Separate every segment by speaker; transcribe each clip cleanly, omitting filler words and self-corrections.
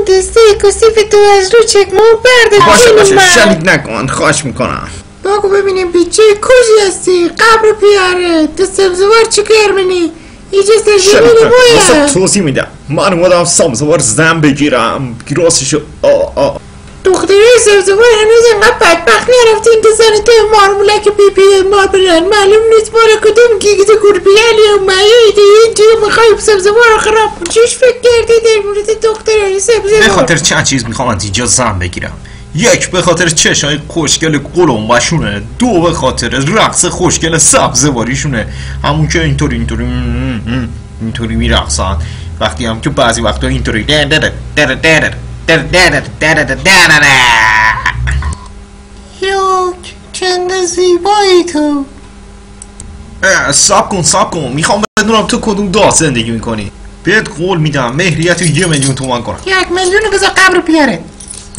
Speaker 1: اون دسته کسیف تو از رو چکمو برده.
Speaker 2: باشه شلیک نکن، خواهش میکنم.
Speaker 1: بگو ببینیم بیچه کجی هستی؟ قبر پیاره تو سبزوار چی کار منی؟ ایجا سرزمینی باید
Speaker 2: واسه توضیح میدم. من اومدم سبزوار زن بگیرم راستشو
Speaker 1: دختره سبزوار هنوز اینقدر بدبخت نرفتین که زن تو مارمولک پی مار برن. معلوم نیست باره کدوم گیگز گربیالی و ماییده اینجا میخوای سبزوار رو خراب کن. چیش فکر کردی در مورد دختره سبزوار؟
Speaker 2: به خاطر چند چیز میخوام از اینجا زن بگیرم. یک، به خاطر چشای خوشگل قلمبشونه. دو، به خاطر رقص خوشگل سبزواریشونه، همون که اینطوری میرقصن. وقتی هم که بعضی وقتا اینطوری
Speaker 1: یوک چند زیبایی تو.
Speaker 2: ساب کن میخوام بدونم تو کدوم داه زندگی میکنی. بهت قول میدم مهریت 1,000,000 تومان کنم.
Speaker 1: 1,000,000 بذار قبر پیاره.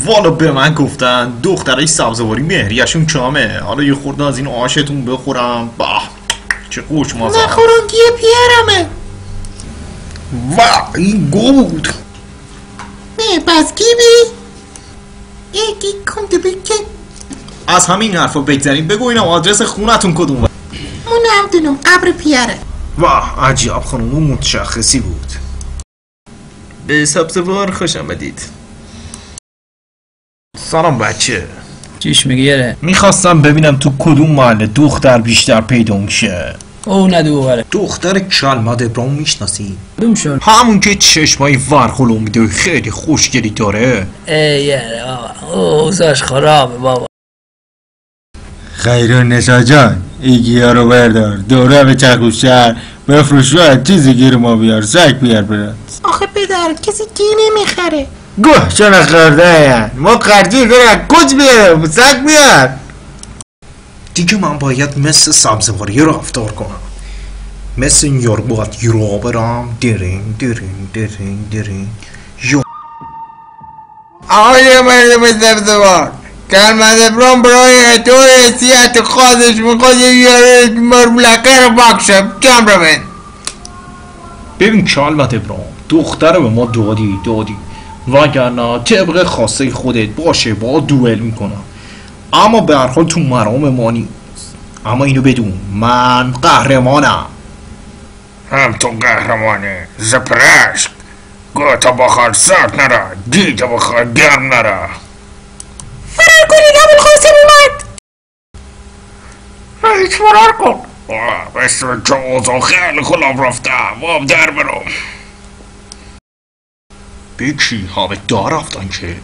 Speaker 2: والا به من گفتن دخترای سبزواری مهریه‌شون کمه. حالا یه خورده از این آشتون بخورم. باه چه خوشمزه.
Speaker 1: نخورونگی پیرمه.
Speaker 2: این گود.
Speaker 1: نه پس کی بی؟ یکی کنده بکن.
Speaker 2: از همین حرفا بگذاریم. بگو اینم آدرس خونتون کدومه؟
Speaker 1: من نمیدونم قبر پیاره.
Speaker 2: واه عجیب خانم متشخصی بود. به سبزوار خوش آمدید. سلام بچه.
Speaker 3: چیش میگیره؟
Speaker 2: میخواستم ببینم تو کدوم محله دختر بیشتر پیدا میشه.
Speaker 3: او ندوره.
Speaker 2: دختر کلمت ابراهیم میشناسی؟
Speaker 3: کدوم شون؟
Speaker 2: همون که چشمای ورخلو میده خیلی خوشگلی داره.
Speaker 3: یاره بابا اوزاش خرابه بابا.
Speaker 4: خیرون نسا جان ایگیا رو بردار دوره به چخوش شهر بفروش رو چیزی گیر ما بیار سک بیار برد.
Speaker 1: آخه پدر کسی کی نمیخره.
Speaker 4: گوه چون خورده ما قرجی برد کج بیار سک بیار.
Speaker 2: دیگه من باید مثل سبزواری رفتار کنم. مثل این یارو باید یورو برم درین
Speaker 4: آقای مردم سبزوار کلمت ابرام برای تو حیثیت خواستش میخواد یه مرملکه رو بکشم جمع رو بین.
Speaker 2: ببین کلمت ابراهیم دختر به ما دادی وگرنه طبق خواسته خودت باشه با دوئل میکنم. اما به هر حال تو مرام ما نیست. اما اینو بدون من قهرمانم.
Speaker 4: هم تو قهرمانه زپرشک گوه تا بخار سرد نره دی تا بخار گرم نره.
Speaker 1: فرار کنید ابوالقاسم اومد.
Speaker 4: رئیس فرار کن. بس چه اوضاع خیلی خلاف رفتم واب در برو.
Speaker 2: بکی همه دار رفتن که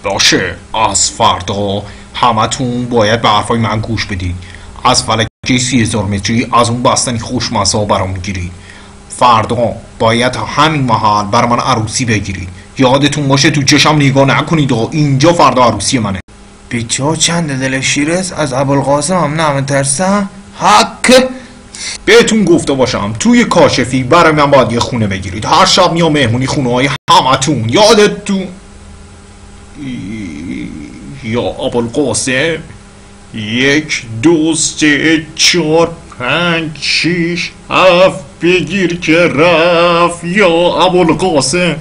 Speaker 2: باشه. از فردا همتون باید به حرفای من گوش بدید. از فلکه 30,000 متری از اون بستنی خوشمزه ها برام میگیرید. فردا باید همین محل برای من عروسی بگیرید. یادتون باشه تو چشم نگاه نکنید و اینجا فردا عروسی منه.
Speaker 4: بیچه ها چند دل شیرست از ابوالقاسم هم نمه ترسم حق.
Speaker 2: بهتون گفته باشم توی کاشفی برای من باید یه خونه بگیرید. هر شب میام مهمونی خونه های همتون. یادتون یا ابوالقاسم 1 2 3 4 5 6 7 بگیر که رفت یا ابوالقاسم.